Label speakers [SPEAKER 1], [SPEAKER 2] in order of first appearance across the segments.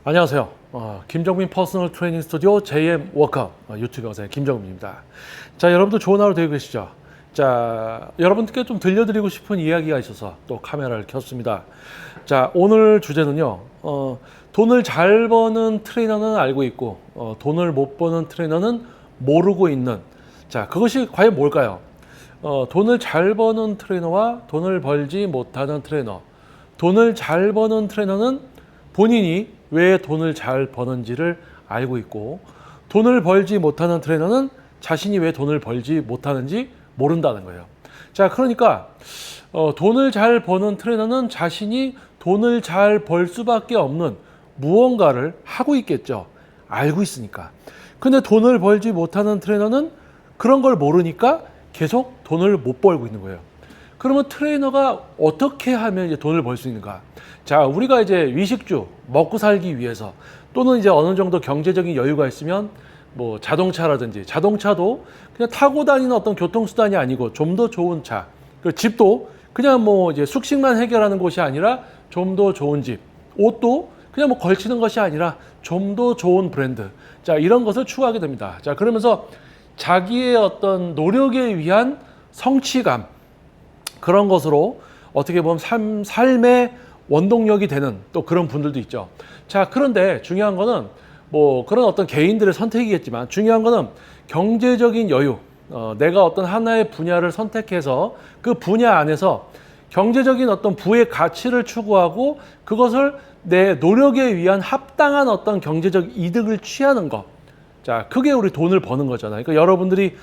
[SPEAKER 1] 안녕하세요. 김정민 퍼스널 트레이닝 스튜디오 JM 워크아웃 유튜브 영상의 김정민입니다. 자, 여러분들 좋은 하루 되고 계시죠? 자, 여러분들께 좀 들려드리고 싶은 이야기가 있어서 또 카메라를 켰습니다. 자, 오늘 주제는요. 돈을 잘 버는 트레이너는 알고 있고 돈을 못 버는 트레이너는 모르고 있는, 자, 그것이 과연 뭘까요? 돈을 잘 버는 트레이너와 돈을 벌지 못하는 트레이너. 돈을 잘 버는 트레이너는 본인이 왜 돈을 잘 버는지를 알고 있고, 돈을 벌지 못하는 트레이너는 자신이 왜 돈을 벌지 못하는지 모른다는 거예요. 자, 그러니까 돈을 잘 버는 트레이너는 자신이 돈을 잘 벌 수밖에 없는 무언가를 하고 있겠죠. 알고 있으니까. 근데 돈을 벌지 못하는 트레이너는 그런 걸 모르니까 계속 돈을 못 벌고 있는 거예요. 그러면 트레이너가 어떻게 하면 이제 돈을 벌 수 있는가? 자, 우리가 이제 위식주, 먹고 살기 위해서, 또는 이제 어느 정도 경제적인 여유가 있으면 뭐 자동차라든지, 자동차도 그냥 타고 다니는 어떤 교통수단이 아니고 좀 더 좋은 차, 그리고 집도 그냥 뭐 이제 숙식만 해결하는 곳이 아니라 좀 더 좋은 집, 옷도 그냥 뭐 걸치는 것이 아니라 좀 더 좋은 브랜드, 자, 이런 것을 추구하게 됩니다. 자, 그러면서 자기의 어떤 노력에 위한 성취감, 그런 것으로 어떻게 보면 삶의 원동력이 되는 또 그런 분들도 있죠. 자, 그런데 중요한 거는 뭐 그런 어떤 개인들의 선택이겠지만, 중요한 거는 경제적인 여유, 내가 어떤 하나의 분야를 선택해서 그 분야 안에서 경제적인 어떤 부의 가치를 추구하고 그것을 내 노력에 위한 합당한 어떤 경제적 이득을 취하는 것. 자, 그게 우리 돈을 버는 거잖아요. 그러니까 여러분들이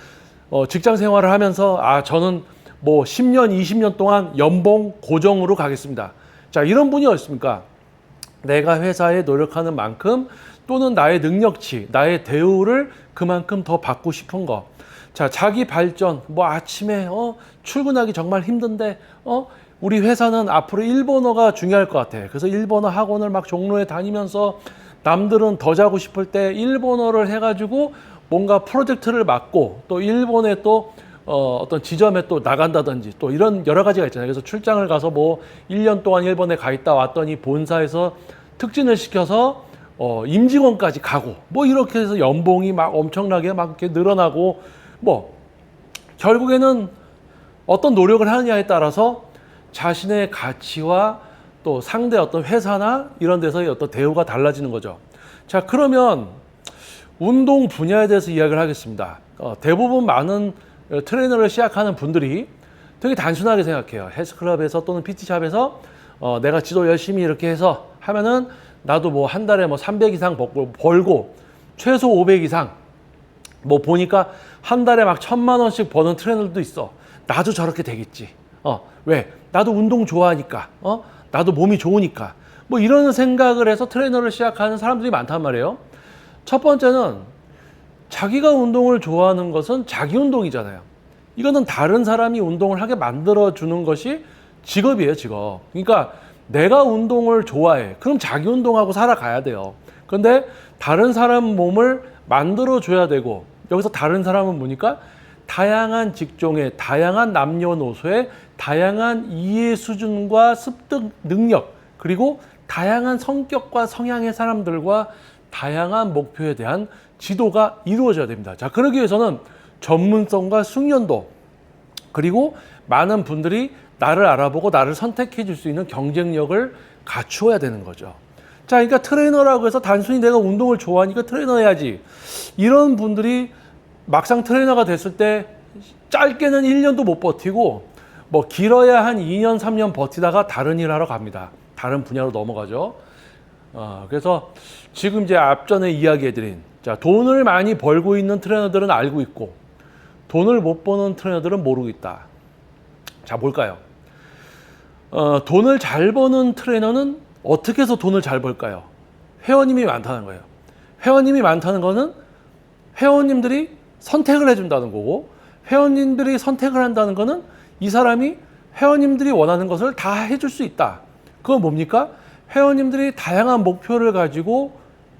[SPEAKER 1] 직장 생활을 하면서 저는 뭐 10년, 20년 동안 연봉 고정으로 가겠습니다. 자, 이런 분이 어딨습니까? 내가 회사에 노력하는 만큼 또는 나의 능력치, 나의 대우를 그만큼 더 받고 싶은 거. 자, 자기 발전, 뭐 아침에 출근하기 정말 힘든데 우리 회사는 앞으로 일본어가 중요할 것 같아. 그래서 일본어 학원을 막 종로에 다니면서 남들은 더 자고 싶을 때 일본어를 해가지고 뭔가 프로젝트를 맡고 또 일본에 또 어떤 지점에 또 나간다든지 또 이런 여러 가지가 있잖아요. 그래서 출장을 가서 뭐 1년 동안 일본에 가 있다 왔더니 본사에서 특진을 시켜서 임직원까지 가고 뭐 이렇게 해서 연봉이 막 엄청나게 막 이렇게 늘어나고, 뭐 결국에는 어떤 노력을 하느냐에 따라서 자신의 가치와 또 상대 어떤 회사나 이런 데서의 어떤 대우가 달라지는 거죠. 자, 그러면 운동 분야에 대해서 이야기를 하겠습니다. 대부분 많은 트레이너를 시작하는 분들이 되게 단순하게 생각해요. 헬스클럽에서 또는 PT샵에서 내가 지도 열심히 이렇게 해서 하면은 나도 뭐 한 달에 뭐 300 이상 벌고 최소 500 이상, 뭐 보니까 한 달에 막 1000만 원씩 버는 트레이너들도 있어. 나도 저렇게 되겠지. 왜? 나도 운동 좋아하니까. 나도 몸이 좋으니까. 뭐 이런 생각을 해서 트레이너를 시작하는 사람들이 많단 말이에요. 첫 번째는 자기가 운동을 좋아하는 것은 자기 운동이잖아요. 이거는 다른 사람이 운동을 하게 만들어주는 것이 직업이에요, 직업. 그러니까 내가 운동을 좋아해. 그럼 자기 운동하고 살아가야 돼요. 그런데 다른 사람 몸을 만들어줘야 되고, 여기서 다른 사람은 뭐니까 다양한 직종의, 다양한 남녀노소의 다양한 이해 수준과 습득 능력, 그리고 다양한 성격과 성향의 사람들과 다양한 목표에 대한 지도가 이루어져야 됩니다. 자, 그러기 위해서는 전문성과 숙련도, 그리고 많은 분들이 나를 알아보고 나를 선택해 줄 수 있는 경쟁력을 갖추어야 되는 거죠. 자, 그러니까 트레이너라고 해서 단순히 내가 운동을 좋아하니까 트레이너 해야지, 이런 분들이 막상 트레이너가 됐을 때 짧게는 1년도 못 버티고 뭐 길어야 한 2년, 3년 버티다가 다른 일 하러 갑니다. 다른 분야로 넘어가죠. 그래서 지금 이제 앞전에 이야기해드린, 자, 돈을 많이 벌고 있는 트레이너들은 알고 있고 돈을 못 버는 트레이너들은 모르고 있다. 자, 뭘까요? 돈을 잘 버는 트레이너는 어떻게 해서 돈을 잘 벌까요? 회원님이 많다는 거예요. 회원님이 많다는 거는 회원님들이 선택을 해준다는 거고, 회원님들이 선택을 한다는 거는 이 사람이 회원님들이 원하는 것을 다 해줄 수 있다. 그건 뭡니까? 회원님들이 다양한 목표를 가지고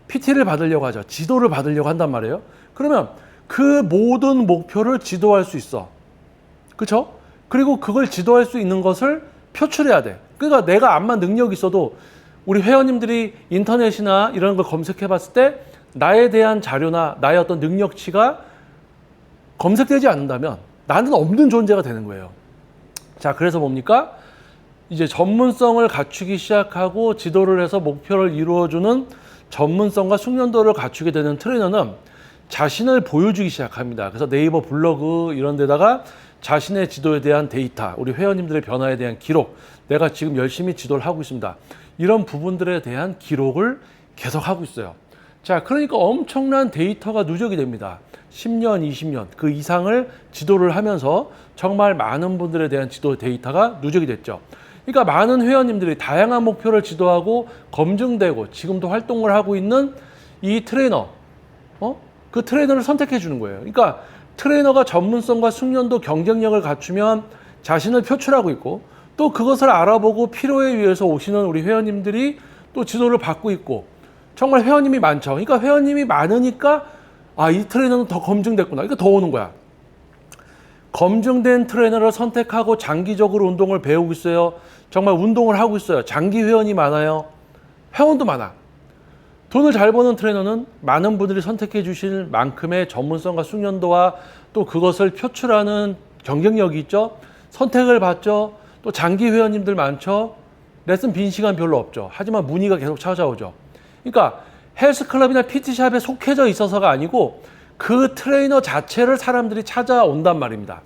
[SPEAKER 1] PT를 받으려고 하죠. 지도를 받으려고 한단 말이에요. 그러면 그 모든 목표를 지도할 수 있어. 그렇죠? 그리고 그걸 지도할 수 있는 것을 표출해야 돼. 그러니까 내가 암만 능력이 있어도 우리 회원님들이 인터넷이나 이런 걸 검색해 봤을 때 나에 대한 자료나 나의 어떤 능력치가 검색되지 않는다면 나는 없는 존재가 되는 거예요. 자, 그래서 뭡니까? 이제 전문성을 갖추기 시작하고 지도를 해서 목표를 이루어주는 전문성과 숙련도를 갖추게 되는 트레이너는 자신을 보여주기 시작합니다. 그래서 네이버 블로그 이런 데다가 자신의 지도에 대한 데이터, 우리 회원님들의 변화에 대한 기록, 내가 지금 열심히 지도를 하고 있습니다. 이런 부분들에 대한 기록을 계속 하고 있어요. 자, 그러니까 엄청난 데이터가 누적이 됩니다. 10년, 20년 그 이상을 지도를 하면서 정말 많은 분들에 대한 지도 데이터가 누적이 됐죠. 그러니까 많은 회원님들이 다양한 목표를 지도하고 검증되고 지금도 활동을 하고 있는 이 트레이너, 그 트레이너를 선택해 주는 거예요. 그러니까 트레이너가 전문성과 숙련도, 경쟁력을 갖추면 자신을 표출하고 있고 또 그것을 알아보고 필요에 의해서 오시는 우리 회원님들이 또 지도를 받고 있고 정말 회원님이 많죠. 그러니까 회원님이 많으니까 이 트레이너는 더 검증됐구나. 그러니까 더 오는 거야. 검증된 트레이너를 선택하고 장기적으로 운동을 배우고 있어요. 정말 운동을 하고 있어요. 장기 회원이 많아요. 회원도 많아. 돈을 잘 버는 트레이너는 많은 분들이 선택해 주실 만큼의 전문성과 숙련도와 또 그것을 표출하는 경쟁력이 있죠. 선택을 받죠. 또 장기 회원님들 많죠. 레슨 빈 시간 별로 없죠. 하지만 문의가 계속 찾아오죠. 그러니까 헬스클럽이나 PT샵에 속해져 있어서가 아니고 그 트레이너 자체를 사람들이 찾아온단 말입니다.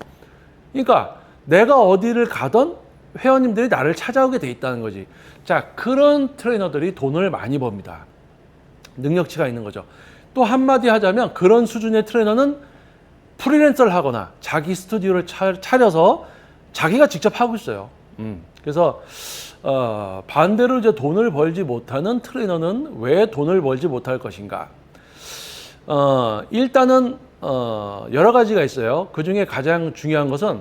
[SPEAKER 1] 그러니까 내가 어디를 가던 회원님들이 나를 찾아오게 돼 있다는 거지. 자, 그런 트레이너들이 돈을 많이 법니다. 능력치가 있는 거죠. 또 한마디 하자면 그런 수준의 트레이너는 프리랜서를 하거나 자기 스튜디오를 차려서 자기가 직접 하고 있어요. 그래서 반대로 이제 돈을 벌지 못하는 트레이너는 왜 돈을 벌지 못할 것인가? 일단은 여러 가지가 있어요. 그 중에 가장 중요한 것은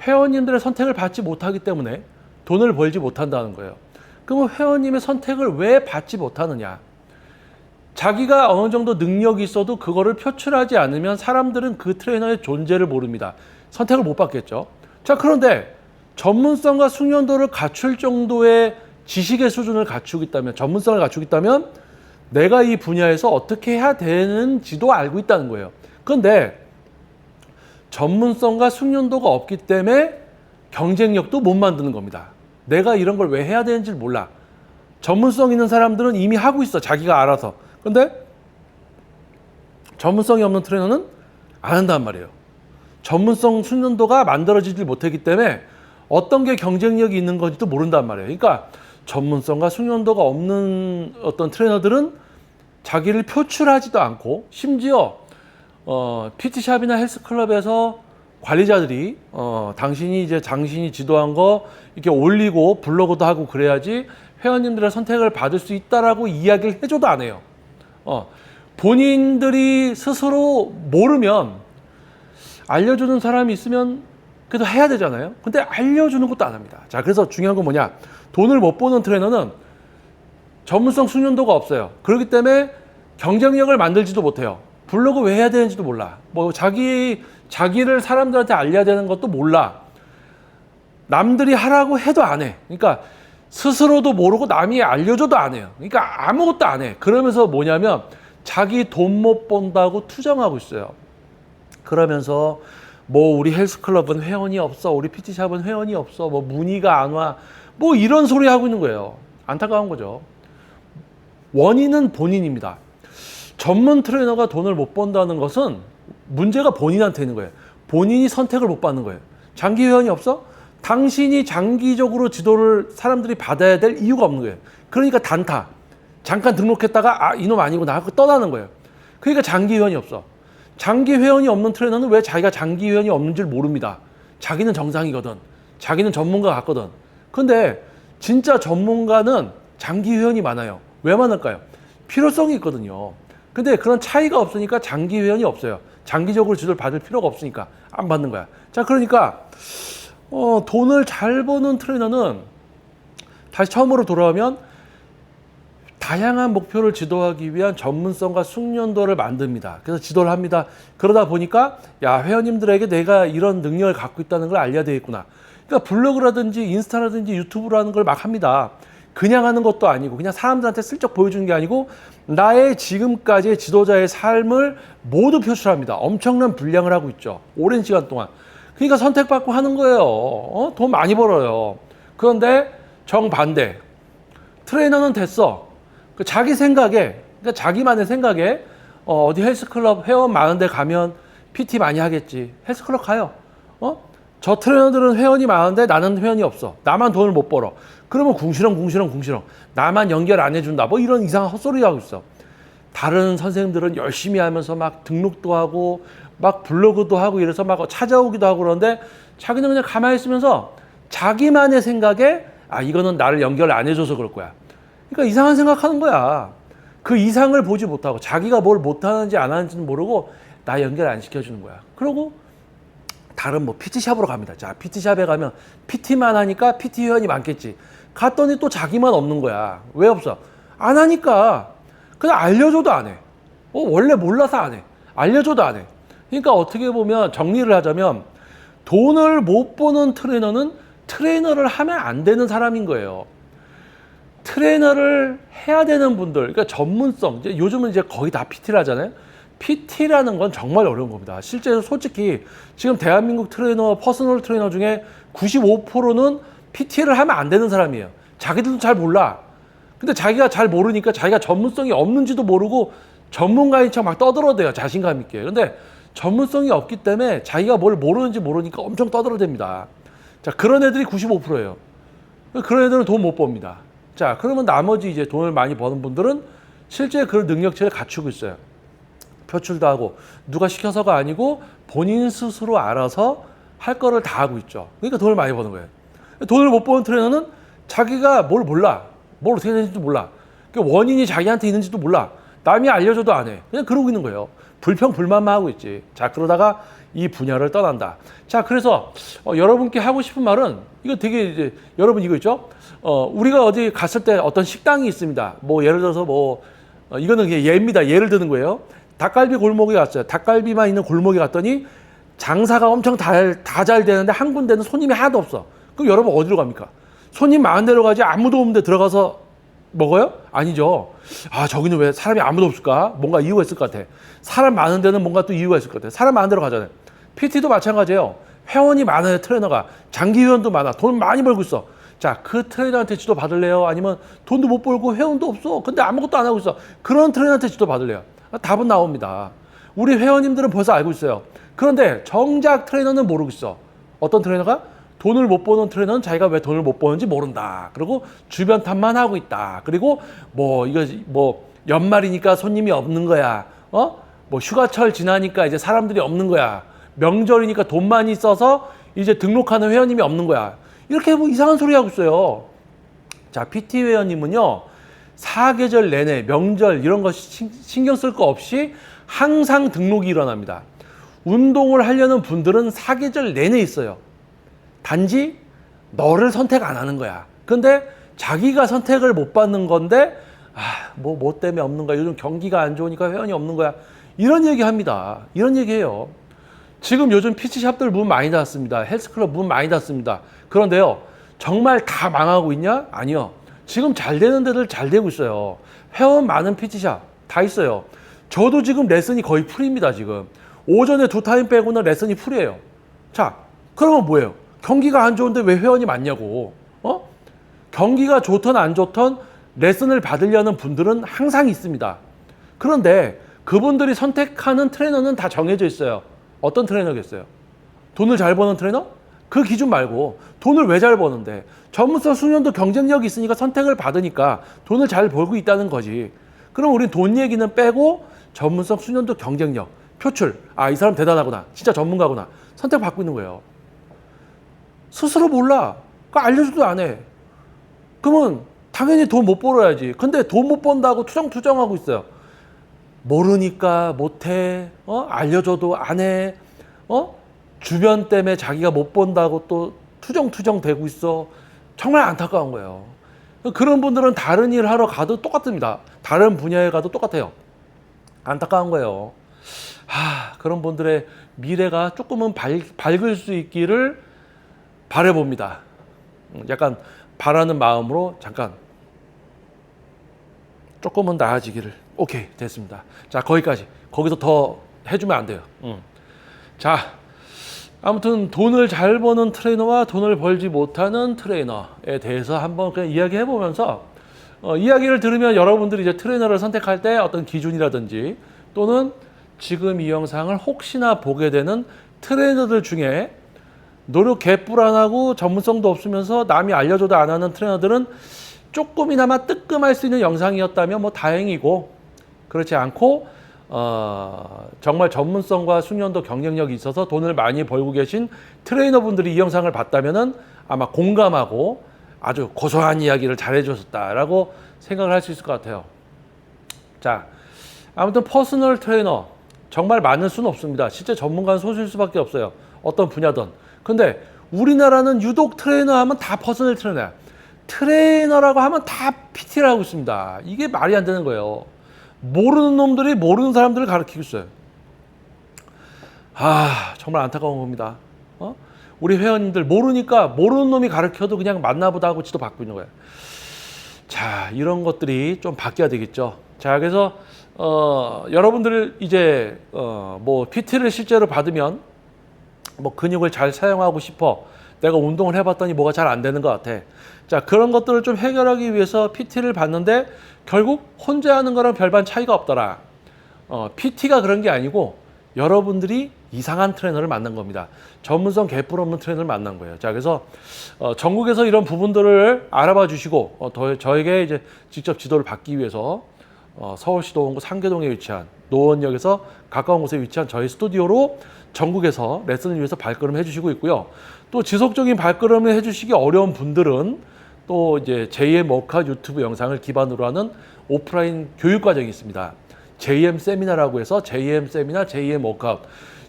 [SPEAKER 1] 회원님들의 선택을 받지 못하기 때문에 돈을 벌지 못한다는 거예요. 그럼 회원님의 선택을 왜 받지 못하느냐? 자기가 어느 정도 능력이 있어도 그거를 표출하지 않으면 사람들은 그 트레이너의 존재를 모릅니다. 선택을 못 받겠죠. 자, 그런데 전문성과 숙련도를 갖출 정도의 지식의 수준을 갖추고 있다면, 전문성을 갖추고 있다면 내가 이 분야에서 어떻게 해야 되는지도 알고 있다는 거예요. 그런데 전문성과 숙련도가 없기 때문에 경쟁력도 못 만드는 겁니다. 내가 이런 걸 왜 해야 되는지 몰라. 전문성 있는 사람들은 이미 하고 있어. 자기가 알아서. 근데 전문성이 없는 트레이너는 안 한단 말이에요. 전문성 숙련도가 만들어지지 못했기 때문에 어떤 게 경쟁력이 있는 건지도 모른단 말이에요. 그러니까 전문성과 숙련도가 없는 어떤 트레이너들은 자기를 표출하지도 않고 심지어 PT샵이나 헬스클럽에서 관리자들이 당신이 지도한 거 이렇게 올리고 블로그도 하고 그래야지 회원님들의 선택을 받을 수 있다라고 이야기를 해줘도 안 해요. 본인들이 스스로 모르면 알려주는 사람이 있으면 그래도 해야 되잖아요. 근데 알려주는 것도 안 합니다. 자, 그래서 중요한 건 뭐냐? 돈을 못 버는 트레이너는 전문성 숙련도가 없어요. 그렇기 때문에 경쟁력을 만들지도 못해요. 블로그 왜 해야 되는지도 몰라. 뭐 자기를 사람들한테 알려야 되는 것도 몰라. 남들이 하라고 해도 안 해. 그러니까 스스로도 모르고 남이 알려줘도 안 해요. 그러니까 아무것도 안 해. 그러면서 뭐냐면 자기 돈 못 번다고 투정하고 있어요. 그러면서 뭐 우리 헬스클럽은 회원이 없어, 우리 PT샵은 회원이 없어, 뭐 문의가 안 와, 뭐 이런 소리 하고 있는 거예요. 안타까운 거죠. 원인은 본인입니다. 전문 트레이너가 돈을 못 번다는 것은 문제가 본인한테 있는 거예요. 본인이 선택을 못 받는 거예요. 장기 회원이 없어? 당신이 장기적으로 지도를 사람들이 받아야 될 이유가 없는 거예요. 그러니까 단타. 잠깐 등록했다가 이놈 아니구나 하고 떠나는 거예요. 그러니까 장기 회원이 없어. 장기 회원이 없는 트레이너는 왜 자기가 장기 회원이 없는 줄 모릅니다. 자기는 정상이거든. 자기는 전문가 같거든. 근데 진짜 전문가는 장기 회원이 많아요. 왜 많을까요? 필요성이 있거든요. 근데 그런 차이가 없으니까 장기 회원이 없어요. 장기적으로 지도를 받을 필요가 없으니까 안 받는 거야. 자, 그러니까 돈을 잘 버는 트레이너는 다시 처음으로 돌아오면 다양한 목표를 지도하기 위한 전문성과 숙련도를 만듭니다. 그래서 지도를 합니다. 그러다 보니까 회원님들에게 내가 이런 능력을 갖고 있다는 걸 알려야 되겠구나. 그러니까 블로그라든지 인스타라든지 유튜브라는 걸 막 합니다. 그냥 하는 것도 아니고 그냥 사람들한테 슬쩍 보여주는 게 아니고 나의 지금까지의 지도자의 삶을 모두 표출합니다. 엄청난 분량을 하고 있죠. 오랜 시간 동안. 그러니까 선택받고 하는 거예요. 돈 많이 벌어요. 그런데 정반대. 트레이너는 됐어. 자기 생각에, 그러니까 자기만의 생각에 어디 헬스클럽 회원 많은데 가면 PT 많이 하겠지. 헬스클럽 가요. 저 트레이너들은 회원이 많은데 나는 회원이 없어. 나만 돈을 못 벌어. 그러면 궁시렁. 나만 연결 안 해준다. 뭐 이런 이상한 헛소리 하고 있어. 다른 선생님들은 열심히 하면서 막 등록도 하고 막 블로그도 하고 이래서 막 찾아오기도 하고 그러는데 자기는 그냥 가만히 있으면서 자기만의 생각에 이거는 나를 연결 안 해줘서 그럴 거야. 그러니까 이상한 생각하는 거야. 그 이상을 보지 못하고 자기가 뭘 못하는지 안 하는지는 모르고 나 연결 안 시켜주는 거야. 그러고 다른 뭐 PT샵으로 갑니다. 자, PT샵에 가면 PT만 하니까 PT 회원이 많겠지. 갔더니 또 자기만 없는 거야. 왜 없어? 안 하니까. 그냥 알려줘도 안 해. 원래 몰라서 안 해. 알려줘도 안 해. 그러니까 어떻게 보면 정리를 하자면 돈을 못 버는 트레이너는 트레이너를 하면 안 되는 사람인 거예요. 트레이너를 해야 되는 분들, 그러니까 전문성, 요즘은 이제 거의 다 PT를 하잖아요. PT라는 건 정말 어려운 겁니다. 실제로 솔직히 지금 대한민국 트레이너, 퍼스널 트레이너 중에 95%는 PT를 하면 안 되는 사람이에요. 자기들도 잘 몰라. 근데 자기가 잘 모르니까 자기가 전문성이 없는지도 모르고 전문가인 척 막 떠들어대요. 자신감 있게. 근데 전문성이 없기 때문에 자기가 뭘 모르는지 모르니까 엄청 떠들어댑니다. 자, 그런 애들이 95%예요. 그런 애들은 돈 못 법니다. 자, 그러면 나머지 이제 돈을 많이 버는 분들은 실제 그런 능력치를 갖추고 있어요. 표출도 하고 누가 시켜서가 아니고 본인 스스로 알아서 할 거를 다 하고 있죠. 그러니까 돈을 많이 버는 거예요. 돈을 못 버는 트레이너는 자기가 뭘 몰라. 뭘 어떻게 되는지도 몰라. 그 원인이 자기한테 있는지도 몰라. 남이 알려줘도 안 해. 그냥 그러고 있는 거예요. 불평불만만 하고 있지. 자, 그러다가 이 분야를 떠난다. 자, 그래서 여러분께 하고 싶은 말은 이거 되게 이제 여러분 이거 있죠? 우리가 어디 갔을 때 어떤 식당이 있습니다. 뭐 예를 들어서 이거는 그냥 예입니다. 예를 드는 거예요. 닭갈비 골목에 갔어요. 닭갈비만 있는 골목에 갔더니 장사가 엄청 다 잘 되는데 한 군데는 손님이 하나도 없어. 그럼 여러분 어디로 갑니까? 손님 많은 데로 가지 아무도 없는데 들어가서 먹어요? 아니죠. 저기는 왜 사람이 아무도 없을까? 뭔가 이유가 있을 것 같아. 사람 많은 데는 뭔가 또 이유가 있을 것 같아. 사람 많은 데로 가잖아요. PT도 마찬가지예요. 회원이 많아요. 트레이너가. 장기 회원도 많아. 돈 많이 벌고 있어. 자, 그 트레이너한테 지도 받을래요? 아니면 돈도 못 벌고 회원도 없어. 근데 아무것도 안 하고 있어. 그런 트레이너한테 지도 받을래요? 답은 나옵니다. 우리 회원님들은 벌써 알고 있어요. 그런데 정작 트레이너는 모르고 있어. 어떤 트레이너가? 돈을 못 버는 트레이너는 자기가 왜 돈을 못 버는지 모른다. 그리고 주변 탓만 하고 있다. 그리고 연말이니까 손님이 없는 거야. 휴가철 지나니까 이제 사람들이 없는 거야. 명절이니까 돈 많이 써서 이제 등록하는 회원님이 없는 거야. 이렇게 이상한 소리 하고 있어요. 자, PT 회원님은요, 사계절 내내 명절 이런 거 신경 쓸 거 없이 항상 등록이 일어납니다. 운동을 하려는 분들은 사계절 내내 있어요. 단지 너를 선택 안 하는 거야. 근데 자기가 선택을 못 받는 건데 뭐 때문에 없는 거야. 요즘 경기가 안 좋으니까 회원이 없는 거야. 이런 얘기 합니다. 이런 얘기 해요. 지금 요즘 PT샵들 문 많이 닫습니다. 헬스클럽 문 많이 닫습니다. 그런데요, 정말 다 망하고 있냐? 아니요. 지금 잘 되는 데들 잘 되고 있어요. 회원 많은 PT샵 다 있어요. 저도 지금 레슨이 거의 풀입니다. 지금 오전에 2타임 빼고는 레슨이 풀이에요. 자, 그러면 뭐예요? 경기가 안 좋은데 왜 회원이 많냐고. 경기가 좋든 안 좋든 레슨을 받으려는 분들은 항상 있습니다. 그런데 그분들이 선택하는 트레이너는 다 정해져 있어요. 어떤 트레이너겠어요? 돈을 잘 버는 트레이너? 그 기준 말고 돈을 왜 잘 버는데? 전문성 수련도 경쟁력이 있으니까 선택을 받으니까 돈을 잘 벌고 있다는 거지. 그럼 우린 돈 얘기는 빼고 전문성 수련도 경쟁력, 표출. 이 사람 대단하구나. 진짜 전문가구나. 선택받고 있는 거예요. 스스로 몰라. 그러니까 알려줘도 안 해. 그러면 당연히 돈 못 벌어야지. 근데 돈 못 번다고 투정투정하고 있어요. 모르니까 못해. 알려줘도 안 해. 주변 때문에 자기가 못 번다고 또 투정투정 대고 있어. 정말 안타까운 거예요. 그런 분들은 다른 일 하러 가도 똑같습니다. 다른 분야에 가도 똑같아요. 안타까운 거예요. 그런 분들의 미래가 조금은 밝을 수 있기를 바라봅니다. 약간 바라는 마음으로 잠깐 조금은 나아지기를. 오케이, 됐습니다. 자, 거기까지. 거기서 더 해주면 안 돼요. 자, 아무튼 돈을 잘 버는 트레이너와 돈을 벌지 못하는 트레이너에 대해서 한번 그냥 이야기해 보면서 이야기를 들으면 여러분들이 이제 트레이너를 선택할 때 어떤 기준이라든지 또는 지금 이 영상을 혹시나 보게 되는 트레이너들 중에 노력 개뿔 안 하고 전문성도 없으면서 남이 알려줘도 안 하는 트레이너들은 조금이나마 뜨끔할 수 있는 영상이었다면 뭐 다행이고, 그렇지 않고 정말 전문성과 숙련도 경쟁력이 있어서 돈을 많이 벌고 계신 트레이너분들이 이 영상을 봤다면은 아마 공감하고 아주 고소한 이야기를 잘해 주셨다라고 생각을 할 수 있을 것 같아요. 자, 아무튼 퍼스널 트레이너 정말 많을 수는 없습니다. 실제 전문가는 소수일 수밖에 없어요. 어떤 분야든. 근데 우리나라는 유독 트레이너 하면 다 퍼스널 트레이너야. 트레이너라고 하면 다 PT를 하고 있습니다. 이게 말이 안 되는 거예요. 모르는 놈들이 모르는 사람들을 가르치고 있어요. 정말 안타까운 겁니다. 우리 회원님들 모르니까 모르는 놈이 가르쳐도 그냥 맞나보다 하고 지도 받고 있는 거예요. 자, 이런 것들이 좀 바뀌어야 되겠죠. 자, 그래서 여러분들 이제 뭐 PT를 실제로 받으면 뭐 근육을 잘 사용하고 싶어. 내가 운동을 해봤더니 뭐가 잘 안 되는 것 같아. 자, 그런 것들을 좀 해결하기 위해서 PT를 받는데 결국 혼자 하는 거랑 별반 차이가 없더라. PT가 그런 게 아니고 여러분들이 이상한 트레이너를 만난 겁니다. 전문성 개뿔 없는 트레이너를 만난 거예요. 자, 그래서 전국에서 이런 부분들을 알아봐 주시고 저에게 이제 직접 지도를 받기 위해서 서울시 도원구 상계동에 위치한 노원역에서 가까운 곳에 위치한 저희 스튜디오로 전국에서 레슨을 위해서 발걸음을 해주시고 있고요. 또 지속적인 발걸음을 해주시기 어려운 분들은 또 이제 JM 워크아웃 유튜브 영상을 기반으로 하는 오프라인 교육 과정이 있습니다. JM 세미나라고 해서 JM 세미나, JM 워크아웃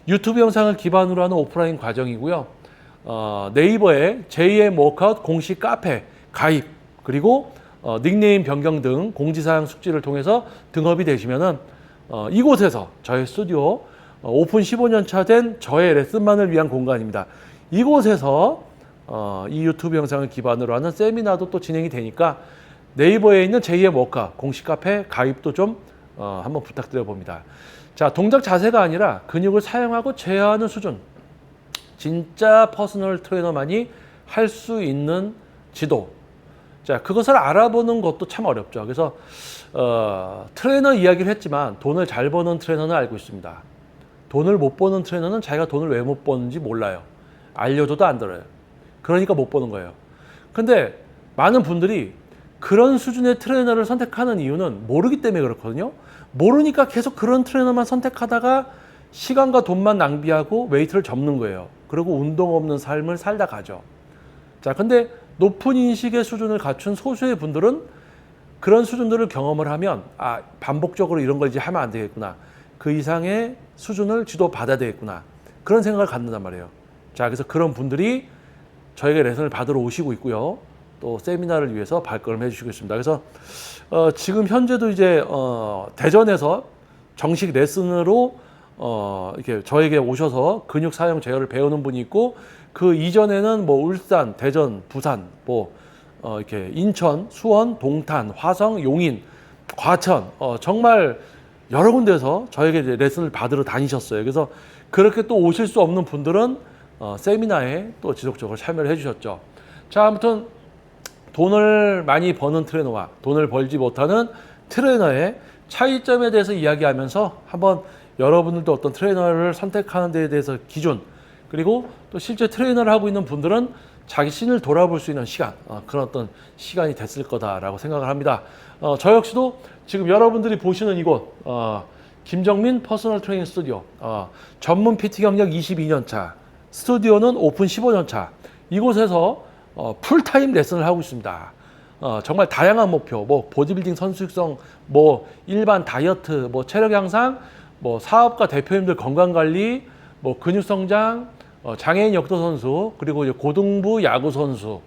[SPEAKER 1] 유튜브 영상을 기반으로 하는 오프라인 과정이고요. 네이버에 JM 워크아웃 공식 카페 가입, 그리고 닉네임 변경 등 공지사항 숙지를 통해서 등업이 되시면은 이곳에서 저희 스튜디오 오픈 15년 차 된 저의 레슨만을 위한 공간입니다. 이곳에서 이 유튜브 영상을 기반으로 하는 세미나도 또 진행이 되니까 네이버에 있는 JM 워크아웃 공식 카페 가입도 좀 한번 부탁드려 봅니다. 자, 동작 자세가 아니라 근육을 사용하고 제어하는 수준. 진짜 퍼스널 트레이너만이 할 수 있는 지도. 자, 그것을 알아보는 것도 참 어렵죠. 그래서 트레이너 이야기를 했지만 돈을 잘 버는 트레이너는 알고 있습니다. 돈을 못 버는 트레이너는 자기가 돈을 왜 못 버는지 몰라요. 알려줘도 안 들어요. 그러니까 못 버는 거예요. 근데 많은 분들이 그런 수준의 트레이너를 선택하는 이유는 모르기 때문에 그렇거든요. 모르니까 계속 그런 트레이너만 선택하다가 시간과 돈만 낭비하고 웨이트를 접는 거예요. 그리고 운동 없는 삶을 살다 가죠. 자, 근데 높은 인식의 수준을 갖춘 소수의 분들은 그런 수준들을 경험을 하면 반복적으로 이런 걸 이제 하면 안 되겠구나. 그 이상의 수준을 지도받아야 되겠구나. 그런 생각을 갖는단 말이에요. 자, 그래서 그런 분들이 저에게 레슨을 받으러 오시고 있고요. 또 세미나를 위해서 발걸음 해주시고 있습니다. 그래서 지금 현재도 이제 대전에서 정식 레슨으로 이렇게 저에게 오셔서 근육 사용 제어를 배우는 분이 있고, 그 이전에는 뭐 울산, 대전, 부산, 뭐 이렇게 인천, 수원, 동탄, 화성, 용인, 과천, 정말 여러 군데에서 저에게 이제 레슨을 받으러 다니셨어요. 그래서 그렇게 또 오실 수 없는 분들은 세미나에 또 지속적으로 참여를 해주셨죠. 자, 아무튼 돈을 많이 버는 트레이너와 돈을 벌지 못하는 트레이너의 차이점에 대해서 이야기하면서 한번 여러분들도 어떤 트레이너를 선택하는 데에 대해서 기준, 그리고 또 실제 트레이너를 하고 있는 분들은 자기 신을 돌아볼 수 있는 시간, 그런 어떤 시간이 됐을 거다라고 생각을 합니다. 저 역시도 지금 여러분들이 보시는 이곳 김정민 퍼스널 트레이닝 스튜디오, 전문 PT 경력 22년 차, 스튜디오는 오픈 15년 차, 이곳에서 풀타임 레슨을 하고 있습니다. 정말 다양한 목표, 뭐 보디빌딩 선수 육성, 뭐 일반 다이어트, 뭐 체력 향상, 뭐 사업가 대표님들 건강 관리, 뭐 근육 성장, 장애인 역도 선수, 그리고 이제 고등부 야구 선수,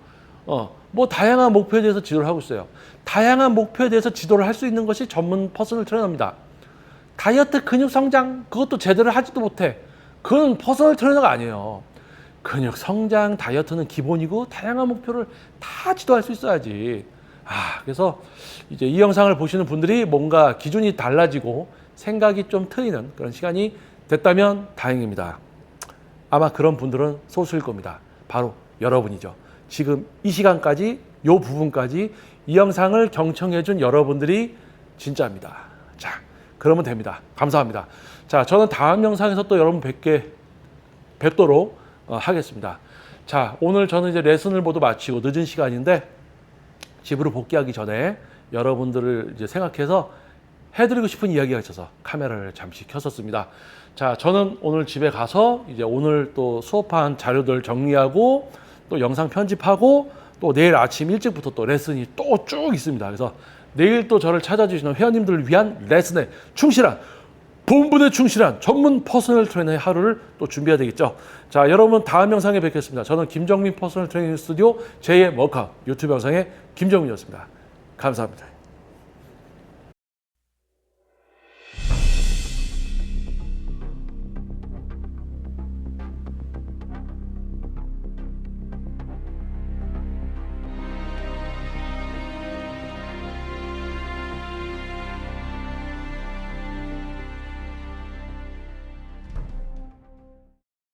[SPEAKER 1] 뭐 다양한 목표에 대해서 지도를 하고 있어요. 다양한 목표에 대해서 지도를 할 수 있는 것이 전문 퍼스널 트레이너입니다. 다이어트 근육 성장 그것도 제대로 하지도 못해. 그건 퍼스널 트레이너가 아니에요. 근육 성장 다이어트는 기본이고 다양한 목표를 다 지도할 수 있어야지. 그래서 이제 이 영상을 보시는 분들이 뭔가 기준이 달라지고 생각이 좀 트이는 그런 시간이 됐다면 다행입니다. 아마 그런 분들은 소수일 겁니다. 바로 여러분이죠. 지금 이 시간까지, 이 부분까지 이 영상을 경청해 준 여러분들이 진짜입니다. 자, 그러면 됩니다. 감사합니다. 자, 저는 다음 영상에서 또 여러분 뵙도록 하겠습니다. 자, 오늘 저는 이제 레슨을 모두 마치고 늦은 시간인데 집으로 복귀하기 전에 여러분들을 이제 생각해서 해드리고 싶은 이야기가 있어서 카메라를 잠시 켰었습니다. 자, 저는 오늘 집에 가서 이제 오늘 또 수업한 자료들 정리하고 또 영상 편집하고 또 내일 아침 일찍부터 또 레슨이 또 쭉 있습니다. 그래서 내일 또 저를 찾아주시는 회원님들을 위한 레슨에 충실한, 본분에 충실한 전문 퍼스널 트레이너의 하루를 또 준비해야 되겠죠. 자, 여러분 다음 영상에 뵙겠습니다. 저는 김정민 퍼스널 트레이닝 스튜디오 제2의 워크아웃 유튜브 영상의 김정민이었습니다. 감사합니다.